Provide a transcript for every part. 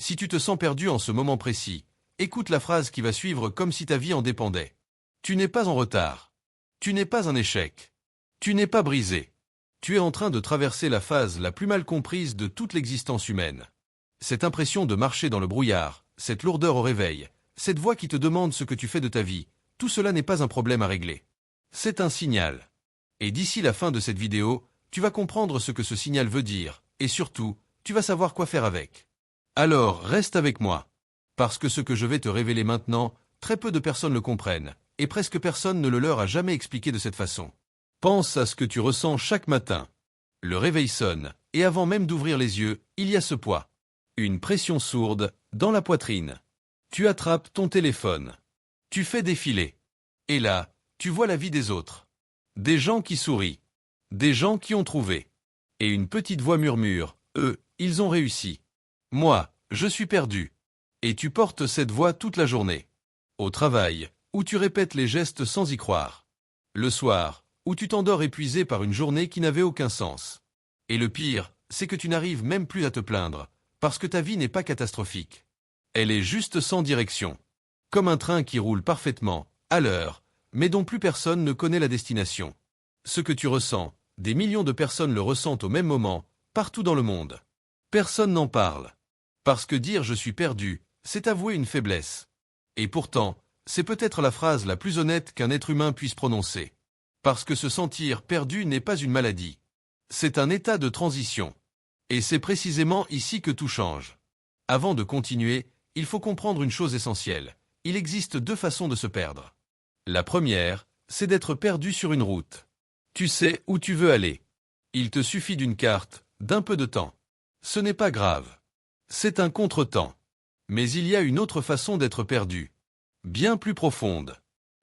Si tu te sens perdu en ce moment précis, écoute la phrase qui va suivre comme si ta vie en dépendait. Tu n'es pas en retard. Tu n'es pas un échec. Tu n'es pas brisé. Tu es en train de traverser la phase la plus mal comprise de toute l'existence humaine. Cette impression de marcher dans le brouillard, cette lourdeur au réveil, cette voix qui te demande ce que tu fais de ta vie, tout cela n'est pas un problème à régler. C'est un signal. Et d'ici la fin de cette vidéo, tu vas comprendre ce que ce signal veut dire, et surtout, tu vas savoir quoi faire avec. Alors, reste avec moi. Parce que ce que je vais te révéler maintenant, très peu de personnes le comprennent, et presque personne ne le leur a jamais expliqué de cette façon. Pense à ce que tu ressens chaque matin. Le réveil sonne, et avant même d'ouvrir les yeux, il y a ce poids. Une pression sourde, dans la poitrine. Tu attrapes ton téléphone. Tu fais défiler. Et là, tu vois la vie des autres. Des gens qui sourient. Des gens qui ont trouvé. Et une petite voix murmure, eux, ils ont réussi. Moi, je suis perdu. Et tu portes cette voix toute la journée. Au travail, où tu répètes les gestes sans y croire. Le soir, où tu t'endors épuisé par une journée qui n'avait aucun sens. Et le pire, c'est que tu n'arrives même plus à te plaindre, parce que ta vie n'est pas catastrophique. Elle est juste sans direction. Comme un train qui roule parfaitement, à l'heure, mais dont plus personne ne connaît la destination. Ce que tu ressens, des millions de personnes le ressentent au même moment, partout dans le monde. Personne n'en parle. Parce que dire « je suis perdu », c'est avouer une faiblesse. Et pourtant, c'est peut-être la phrase la plus honnête qu'un être humain puisse prononcer. Parce que se sentir perdu n'est pas une maladie. C'est un état de transition. Et c'est précisément ici que tout change. Avant de continuer, il faut comprendre une chose essentielle. Il existe deux façons de se perdre. La première, c'est d'être perdu sur une route. Tu sais où tu veux aller. Il te suffit d'une carte, d'un peu de temps. Ce n'est pas grave. C'est un contretemps. Mais il y a une autre façon d'être perdu. Bien plus profonde.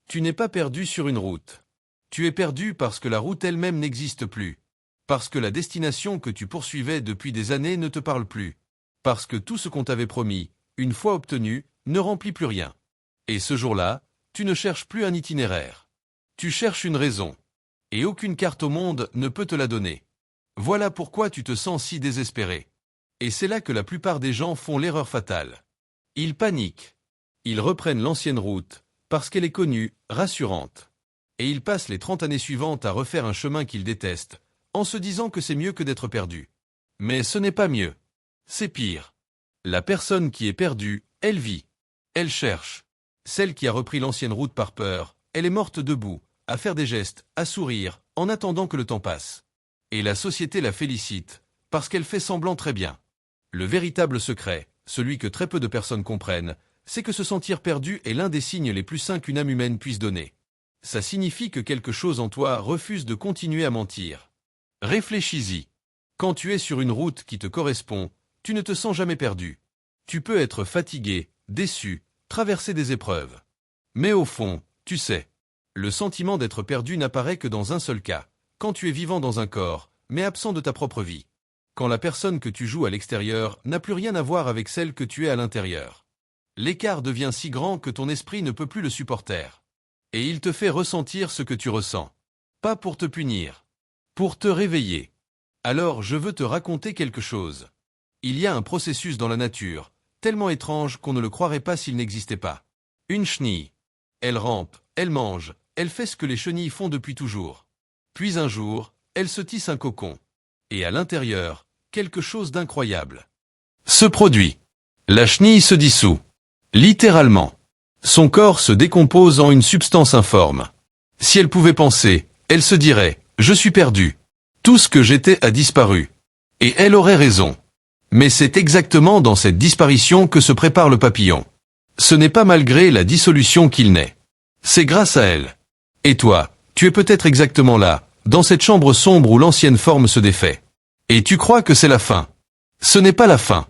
Tu n'es pas perdu sur une route. Tu es perdu parce que la route elle-même n'existe plus. Parce que la destination que tu poursuivais depuis des années ne te parle plus. Parce que tout ce qu'on t'avait promis, une fois obtenu, ne remplit plus rien. Et ce jour-là, tu ne cherches plus un itinéraire. Tu cherches une raison. Et aucune carte au monde ne peut te la donner. Voilà pourquoi tu te sens si désespéré. Et c'est là que la plupart des gens font l'erreur fatale. Ils paniquent. Ils reprennent l'ancienne route, parce qu'elle est connue, rassurante. Et ils passent les 30 années suivantes à refaire un chemin qu'ils détestent, en se disant que c'est mieux que d'être perdu. Mais ce n'est pas mieux. C'est pire. La personne qui est perdue, elle vit. Elle cherche. Celle qui a repris l'ancienne route par peur, elle est morte debout, à faire des gestes, à sourire, en attendant que le temps passe. Et la société la félicite, parce qu'elle fait semblant très bien. Le véritable secret, celui que très peu de personnes comprennent, c'est que se sentir perdu est l'un des signes les plus sains qu'une âme humaine puisse donner. Ça signifie que quelque chose en toi refuse de continuer à mentir. Réfléchis-y. Quand tu es sur une route qui te correspond, tu ne te sens jamais perdu. Tu peux être fatigué, déçu, traverser des épreuves. Mais au fond, tu sais, le sentiment d'être perdu n'apparaît que dans un seul cas, quand tu es vivant dans un corps, mais absent de ta propre vie. Quand la personne que tu joues à l'extérieur n'a plus rien à voir avec celle que tu es à l'intérieur. L'écart devient si grand que ton esprit ne peut plus le supporter. Et il te fait ressentir ce que tu ressens. Pas pour te punir. Pour te réveiller. Alors je veux te raconter quelque chose. Il y a un processus dans la nature, tellement étrange qu'on ne le croirait pas s'il n'existait pas. Une chenille. Elle rampe, elle mange, elle fait ce que les chenilles font depuis toujours. Puis un jour, elle se tisse un cocon. Et à l'intérieur, quelque chose d'incroyable se produit. La chenille se dissout. Littéralement. Son corps se décompose en une substance informe. Si elle pouvait penser, elle se dirait « Je suis perdu. Tout ce que j'étais a disparu. » Et elle aurait raison. Mais c'est exactement dans cette disparition que se prépare le papillon. Ce n'est pas malgré la dissolution qu'il naît. C'est grâce à elle. Et toi, tu es peut-être exactement là, dans cette chambre sombre où l'ancienne forme se défait. Et tu crois que c'est la fin. Ce n'est pas la fin.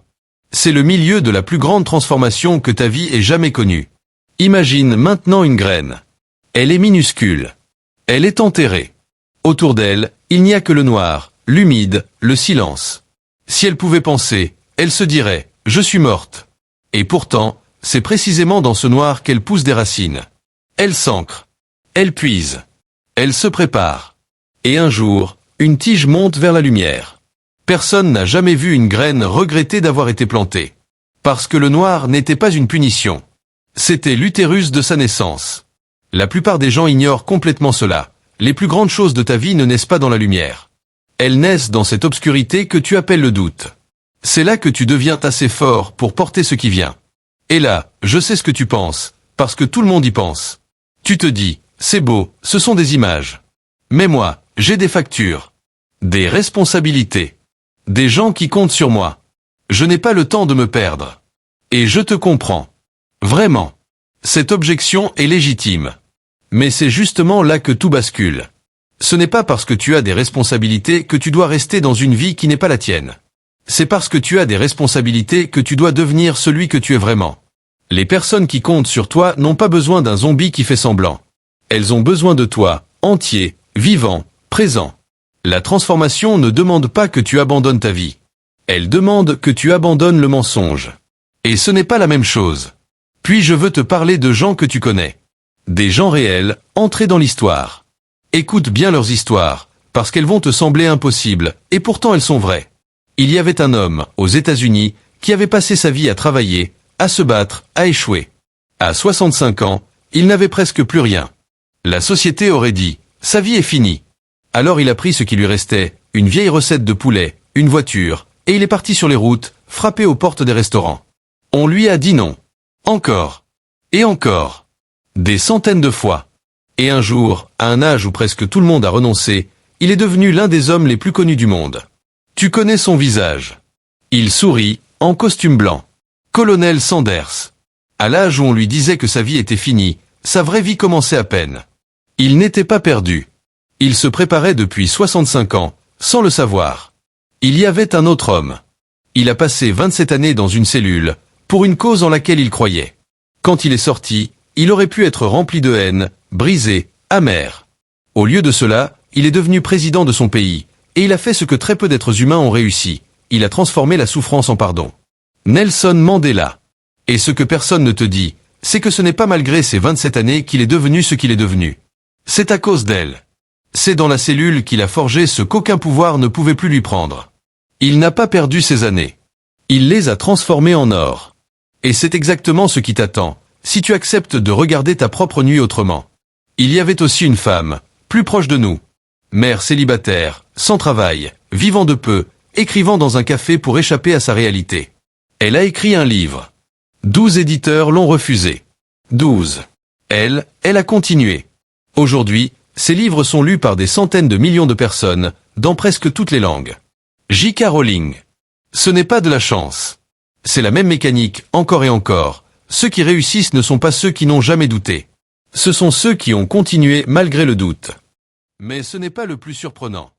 C'est le milieu de la plus grande transformation que ta vie ait jamais connue. Imagine maintenant une graine. Elle est minuscule. Elle est enterrée. Autour d'elle, il n'y a que le noir, l'humide, le silence. Si elle pouvait penser, elle se dirait « Je suis morte ». Et pourtant, c'est précisément dans ce noir qu'elle pousse des racines. Elle s'ancre. Elle puise. Elle se prépare. Et un jour, une tige monte vers la lumière. Personne n'a jamais vu une graine regretter d'avoir été plantée. Parce que le noir n'était pas une punition. C'était l'utérus de sa naissance. La plupart des gens ignorent complètement cela. Les plus grandes choses de ta vie ne naissent pas dans la lumière. Elles naissent dans cette obscurité que tu appelles le doute. C'est là que tu deviens assez fort pour porter ce qui vient. Et là, je sais ce que tu penses, parce que tout le monde y pense. Tu te dis, c'est beau, ce sont des images. Mais moi, j'ai des factures, des responsabilités, des gens qui comptent sur moi. Je n'ai pas le temps de me perdre. Et je te comprends. Vraiment. Cette objection est légitime. Mais c'est justement là que tout bascule. Ce n'est pas parce que tu as des responsabilités que tu dois rester dans une vie qui n'est pas la tienne. C'est parce que tu as des responsabilités que tu dois devenir celui que tu es vraiment. Les personnes qui comptent sur toi n'ont pas besoin d'un zombie qui fait semblant. Elles ont besoin de toi, entier, vivant, présent. La transformation ne demande pas que tu abandonnes ta vie. Elle demande que tu abandonnes le mensonge. Et ce n'est pas la même chose. Puis je veux te parler de gens que tu connais. Des gens réels, entrés dans l'histoire. Écoute bien leurs histoires, parce qu'elles vont te sembler impossibles, et pourtant elles sont vraies. Il y avait un homme, aux États-Unis, qui avait passé sa vie à travailler, à se battre, à échouer. À 65 ans, il n'avait presque plus rien. La société aurait dit, sa vie est finie. Alors il a pris ce qui lui restait, une vieille recette de poulet, une voiture, et il est parti sur les routes, frapper aux portes des restaurants. On lui a dit non. Encore. Et encore. Des centaines de fois. Et un jour, à un âge où presque tout le monde a renoncé, il est devenu l'un des hommes les plus connus du monde. Tu connais son visage. Il sourit, en costume blanc. Colonel Sanders. À l'âge où on lui disait que sa vie était finie, sa vraie vie commençait à peine. Il n'était pas perdu. Il se préparait depuis 65 ans, sans le savoir. Il y avait un autre homme. Il a passé 27 années dans une cellule, pour une cause en laquelle il croyait. Quand il est sorti, il aurait pu être rempli de haine, brisé, amer. Au lieu de cela, il est devenu président de son pays, et il a fait ce que très peu d'êtres humains ont réussi. Il a transformé la souffrance en pardon. Nelson Mandela. Et ce que personne ne te dit, c'est que ce n'est pas malgré ces 27 années qu'il est devenu ce qu'il est devenu. C'est à cause d'elle. C'est dans la cellule qu'il a forgé ce qu'aucun pouvoir ne pouvait plus lui prendre. Il n'a pas perdu ses années. Il les a transformées en or. Et c'est exactement ce qui t'attend, si tu acceptes de regarder ta propre nuit autrement. Il y avait aussi une femme, plus proche de nous. Mère célibataire, sans travail, vivant de peu, écrivant dans un café pour échapper à sa réalité. Elle a écrit un livre. 12 éditeurs l'ont refusé. 12. Elle a continué. Aujourd'hui, ses livres sont lus par des centaines de millions de personnes, dans presque toutes les langues. J.K. Rowling. Ce n'est pas de la chance. C'est la même mécanique, encore et encore. Ceux qui réussissent ne sont pas ceux qui n'ont jamais douté. Ce sont ceux qui ont continué malgré le doute. Mais ce n'est pas le plus surprenant.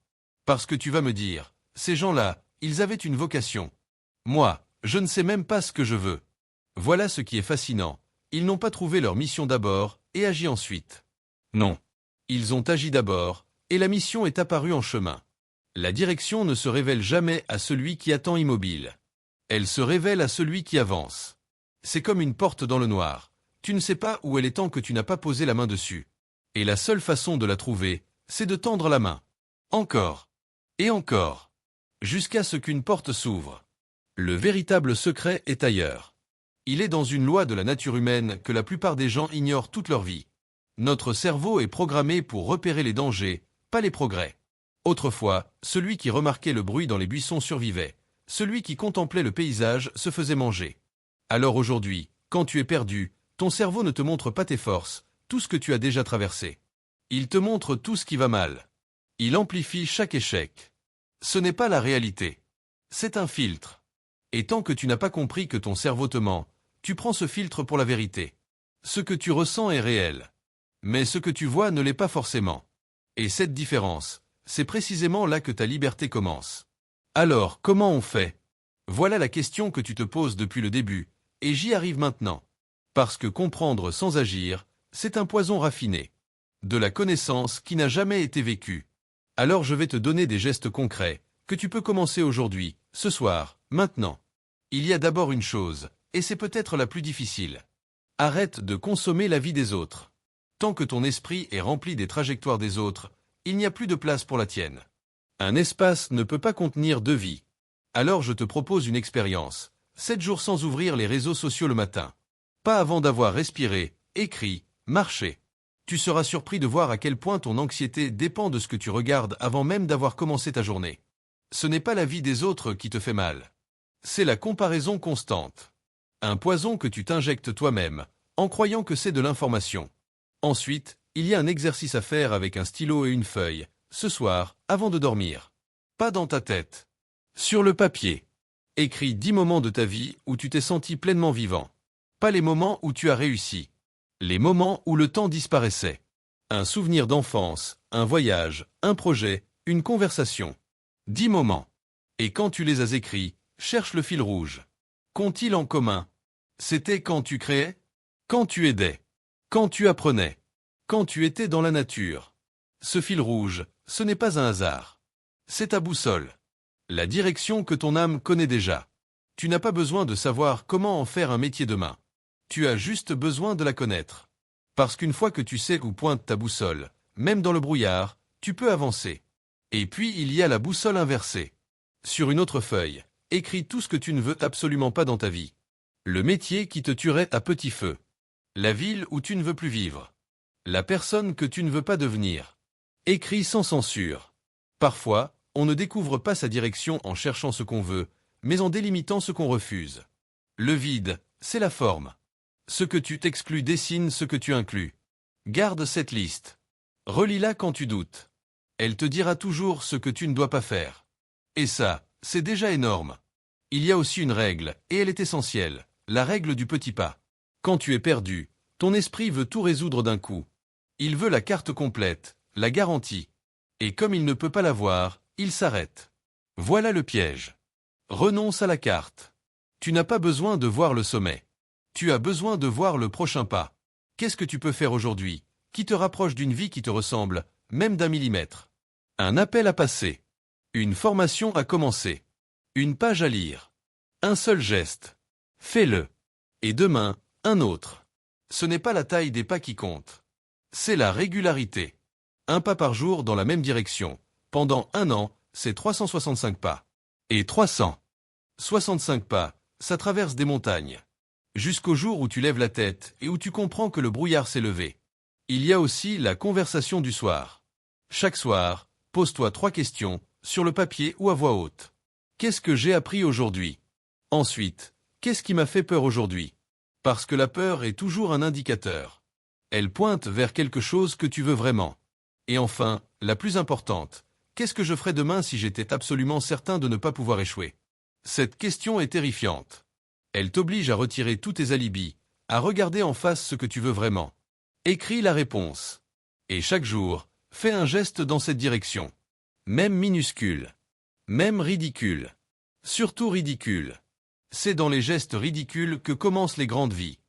Parce que tu vas me dire, ces gens-là, ils avaient une vocation. Moi, je ne sais même pas ce que je veux. Voilà ce qui est fascinant. Ils n'ont pas trouvé leur mission d'abord, et agi ensuite. Non. Ils ont agi d'abord, et la mission est apparue en chemin. La direction ne se révèle jamais à celui qui attend immobile. Elle se révèle à celui qui avance. C'est comme une porte dans le noir. Tu ne sais pas où elle est tant que tu n'as pas posé la main dessus. Et la seule façon de la trouver, c'est de tendre la main. Encore. Et encore. Jusqu'à ce qu'une porte s'ouvre. Le véritable secret est ailleurs. Il est dans une loi de la nature humaine que la plupart des gens ignorent toute leur vie. Notre cerveau est programmé pour repérer les dangers, pas les progrès. Autrefois, celui qui remarquait le bruit dans les buissons survivait. Celui qui contemplait le paysage se faisait manger. Alors aujourd'hui, quand tu es perdu, ton cerveau ne te montre pas tes forces, tout ce que tu as déjà traversé. Il te montre tout ce qui va mal. Il amplifie chaque échec. Ce n'est pas la réalité. C'est un filtre. Et tant que tu n'as pas compris que ton cerveau te ment, tu prends ce filtre pour la vérité. Ce que tu ressens est réel. Mais ce que tu vois ne l'est pas forcément. Et cette différence, c'est précisément là que ta liberté commence. Alors, comment on fait? Voilà la question que tu te poses depuis le début, et j'y arrive maintenant. Parce que comprendre sans agir, c'est un poison raffiné. De la connaissance qui n'a jamais été vécue. Alors je vais te donner des gestes concrets, que tu peux commencer aujourd'hui, ce soir, maintenant. Il y a d'abord une chose, et c'est peut-être la plus difficile. Arrête de consommer la vie des autres. Tant que ton esprit est rempli des trajectoires des autres, il n'y a plus de place pour la tienne. Un espace ne peut pas contenir deux vies. Alors je te propose une expérience. 7 jours sans ouvrir les réseaux sociaux le matin. Pas avant d'avoir respiré, écrit, marché. Tu seras surpris de voir à quel point ton anxiété dépend de ce que tu regardes avant même d'avoir commencé ta journée. Ce n'est pas la vie des autres qui te fait mal. C'est la comparaison constante. Un poison que tu t'injectes toi-même, en croyant que c'est de l'information. Ensuite, il y a un exercice à faire avec un stylo et une feuille, ce soir, avant de dormir. Pas dans ta tête. Sur le papier. Écris 10 moments de ta vie où tu t'es senti pleinement vivant. Pas les moments où tu as réussi. Les moments où le temps disparaissait. Un souvenir d'enfance, un voyage, un projet, une conversation. 10 moments. Et quand tu les as écrits, cherche le fil rouge. Qu'ont-ils en commun? C'était quand tu créais? Quand tu aidais? Quand tu apprenais? Quand tu étais dans la nature? Ce fil rouge, ce n'est pas un hasard. C'est ta boussole. La direction que ton âme connaît déjà. Tu n'as pas besoin de savoir comment en faire un métier demain. Tu as juste besoin de la connaître. Parce qu'une fois que tu sais où pointe ta boussole, même dans le brouillard, tu peux avancer. Et puis il y a la boussole inversée. Sur une autre feuille, écris tout ce que tu ne veux absolument pas dans ta vie. Le métier qui te tuerait à petit feu. La ville où tu ne veux plus vivre. La personne que tu ne veux pas devenir. Écris sans censure. Parfois, on ne découvre pas sa direction en cherchant ce qu'on veut, mais en délimitant ce qu'on refuse. Le vide, c'est la forme. Ce que tu t'exclus dessine ce que tu inclus. Garde cette liste. Relis-la quand tu doutes. Elle te dira toujours ce que tu ne dois pas faire. Et ça, c'est déjà énorme. Il y a aussi une règle, et elle est essentielle, la règle du petit pas. Quand tu es perdu, ton esprit veut tout résoudre d'un coup. Il veut la carte complète, la garantie. Et comme il ne peut pas l'avoir, il s'arrête. Voilà le piège. Renonce à la carte. Tu n'as pas besoin de voir le sommet. Tu as besoin de voir le prochain pas. Qu'est-ce que tu peux faire aujourd'hui, qui te rapproche d'une vie qui te ressemble, même d'un millimètre? Un appel à passer. Une formation à commencer. Une page à lire. Un seul geste. Fais-le. Et demain, un autre. Ce n'est pas la taille des pas qui compte. C'est la régularité. Un pas par jour dans la même direction. Pendant un an, c'est 365 pas. Et 365 pas, ça traverse des montagnes. Jusqu'au jour où tu lèves la tête et où tu comprends que le brouillard s'est levé. Il y a aussi la conversation du soir. Chaque soir, pose-toi 3 questions, sur le papier ou à voix haute. Qu'est-ce que j'ai appris aujourd'hui? Ensuite, qu'est-ce qui m'a fait peur aujourd'hui? Parce que la peur est toujours un indicateur. Elle pointe vers quelque chose que tu veux vraiment. Et enfin, la plus importante, qu'est-ce que je ferais demain si j'étais absolument certain de ne pas pouvoir échouer? Cette question est terrifiante. Elle t'oblige à retirer tous tes alibis, à regarder en face ce que tu veux vraiment. Écris la réponse. Et chaque jour, fais un geste dans cette direction. Même minuscule. Même ridicule. Surtout ridicule. C'est dans les gestes ridicules que commencent les grandes vies.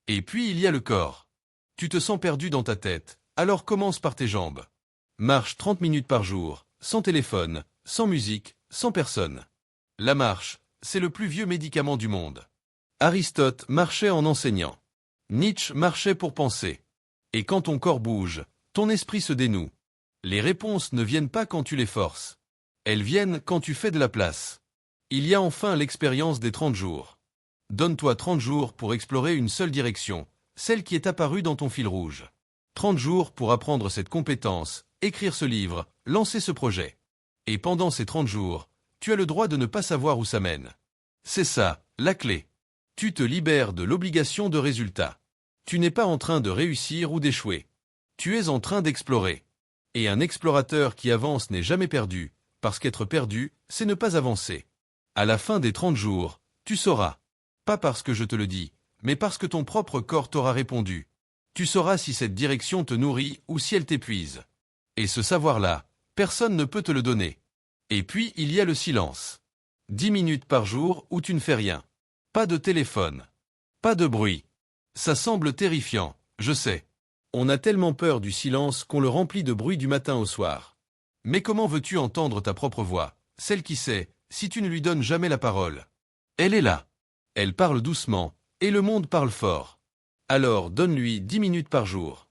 Et puis il y a le corps. Tu te sens perdu dans ta tête, alors commence par tes jambes. Marche 30 minutes par jour, sans téléphone, sans musique, sans personne. La marche, c'est le plus vieux médicament du monde. Aristote marchait en enseignant. Nietzsche marchait pour penser. Et quand ton corps bouge, ton esprit se dénoue. Les réponses ne viennent pas quand tu les forces. Elles viennent quand tu fais de la place. Il y a enfin l'expérience des 30 jours. Donne-toi 30 jours pour explorer une seule direction, celle qui est apparue dans ton fil rouge. 30 jours pour apprendre cette compétence, écrire ce livre, lancer ce projet. Et pendant ces 30 jours, tu as le droit de ne pas savoir où ça mène. C'est ça, la clé. Tu te libères de l'obligation de résultat. Tu n'es pas en train de réussir ou d'échouer. Tu es en train d'explorer. Et un explorateur qui avance n'est jamais perdu, parce qu'être perdu, c'est ne pas avancer. À la fin des 30 jours, tu sauras. Pas parce que je te le dis, mais parce que ton propre corps t'aura répondu. Tu sauras si cette direction te nourrit ou si elle t'épuise. Et ce savoir-là, personne ne peut te le donner. Et puis il y a le silence. 10 minutes par jour où tu ne fais rien. Pas de téléphone. Pas de bruit. Ça semble terrifiant, je sais. On a tellement peur du silence qu'on le remplit de bruit du matin au soir. Mais comment veux-tu entendre ta propre voix, celle qui sait, si tu ne lui donnes jamais la parole? Elle est là. Elle parle doucement, et le monde parle fort. Alors donne-lui 10 minutes par jour.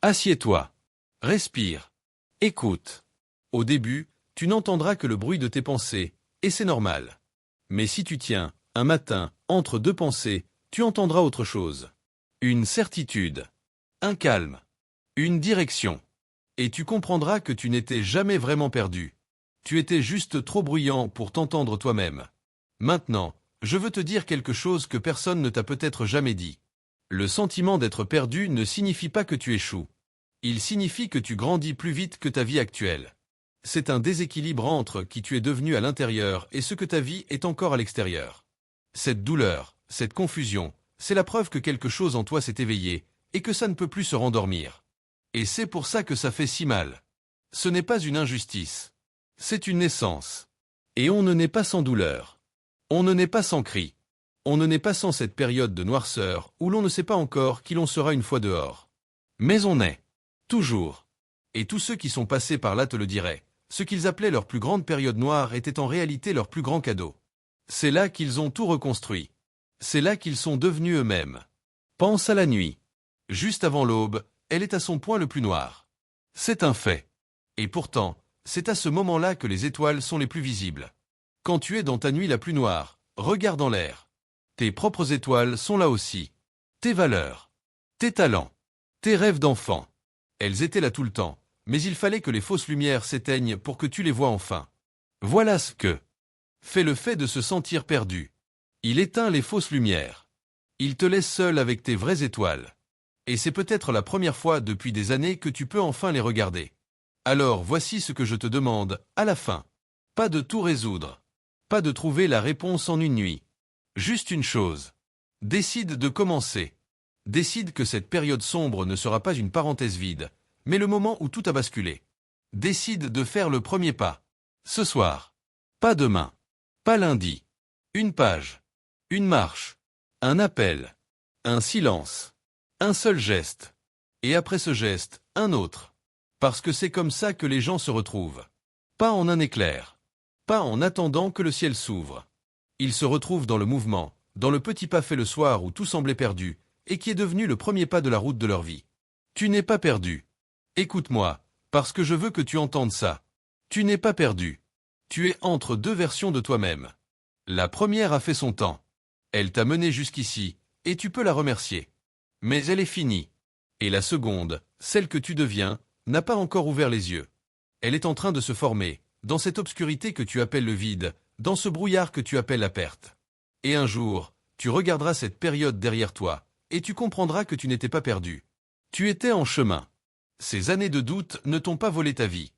Assieds-toi. Respire. Écoute. Au début, tu n'entendras que le bruit de tes pensées, et c'est normal. Mais si tu tiens, Un matin, entre deux pensées, tu entendras autre chose. Une certitude. Un calme. Une direction. Et tu comprendras que tu n'étais jamais vraiment perdu. Tu étais juste trop bruyant pour t'entendre toi-même. Maintenant, je veux te dire quelque chose que personne ne t'a peut-être jamais dit. Le sentiment d'être perdu ne signifie pas que tu échoues. Il signifie que tu grandis plus vite que ta vie actuelle. C'est un déséquilibre entre qui tu es devenu à l'intérieur et ce que ta vie est encore à l'extérieur. Cette douleur, cette confusion, c'est la preuve que quelque chose en toi s'est éveillé et que ça ne peut plus se rendormir. Et c'est pour ça que ça fait si mal. Ce n'est pas une injustice. C'est une naissance. Et on ne naît pas sans douleur. On ne naît pas sans cri. On ne naît pas sans cette période de noirceur où l'on ne sait pas encore qui l'on sera une fois dehors. Mais on est. Toujours. Et tous ceux qui sont passés par là te le diraient. Ce qu'ils appelaient leur plus grande période noire était en réalité leur plus grand cadeau. C'est là qu'ils ont tout reconstruit. C'est là qu'ils sont devenus eux-mêmes. Pense à la nuit. Juste avant l'aube, elle est à son point le plus noir. C'est un fait. Et pourtant, c'est à ce moment-là que les étoiles sont les plus visibles. Quand tu es dans ta nuit la plus noire, regarde en l'air. Tes propres étoiles sont là aussi. Tes valeurs. Tes talents. Tes rêves d'enfant. Elles étaient là tout le temps, mais il fallait que les fausses lumières s'éteignent pour que tu les vois enfin. Voilà ce que fait le fait de se sentir perdu. Il éteint les fausses lumières. Il te laisse seul avec tes vraies étoiles. Et c'est peut-être la première fois depuis des années que tu peux enfin les regarder. Alors voici ce que je te demande, à la fin. Pas de tout résoudre. Pas de trouver la réponse en une nuit. Juste une chose. Décide de commencer. Décide que cette période sombre ne sera pas une parenthèse vide, mais le moment où tout a basculé. Décide de faire le premier pas. Ce soir. Pas demain. Pas lundi. Une page. Une marche. Un appel. Un silence. Un seul geste. Et après ce geste, un autre. Parce que c'est comme ça que les gens se retrouvent. Pas en un éclair. Pas en attendant que le ciel s'ouvre. Ils se retrouvent dans le mouvement, dans le petit pas fait le soir où tout semblait perdu, et qui est devenu le premier pas de la route de leur vie. Tu n'es pas perdu. Écoute-moi, parce que je veux que tu entendes ça. Tu n'es pas perdu. Tu es entre deux versions de toi-même. La première a fait son temps. Elle t'a mené jusqu'ici, et tu peux la remercier. Mais elle est finie. Et la seconde, celle que tu deviens, n'a pas encore ouvert les yeux. Elle est en train de se former, dans cette obscurité que tu appelles le vide, dans ce brouillard que tu appelles la perte. Et un jour, tu regarderas cette période derrière toi, et tu comprendras que tu n'étais pas perdu. Tu étais en chemin. Ces années de doute ne t'ont pas volé ta vie.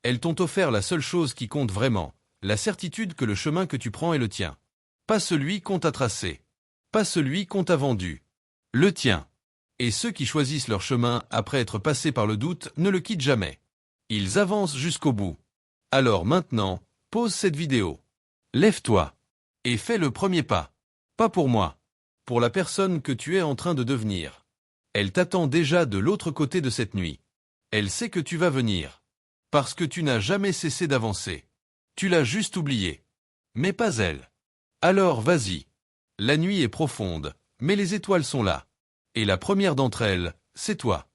Elles t'ont offert la seule chose qui compte vraiment, la certitude que le chemin que tu prends est le tien. Pas celui qu'on t'a tracé. Pas celui qu'on t'a vendu. Le tien. Et ceux qui choisissent leur chemin après être passés par le doute ne le quittent jamais. Ils avancent jusqu'au bout. Alors maintenant, pause cette vidéo. Lève-toi. Et fais le premier pas. Pas pour moi. Pour la personne que tu es en train de devenir. Elle t'attend déjà de l'autre côté de cette nuit. Elle sait que tu vas venir. Parce que tu n'as jamais cessé d'avancer. Tu l'as juste oublié. Mais pas elle. Alors vas-y. La nuit est profonde, mais les étoiles sont là. Et la première d'entre elles, c'est toi.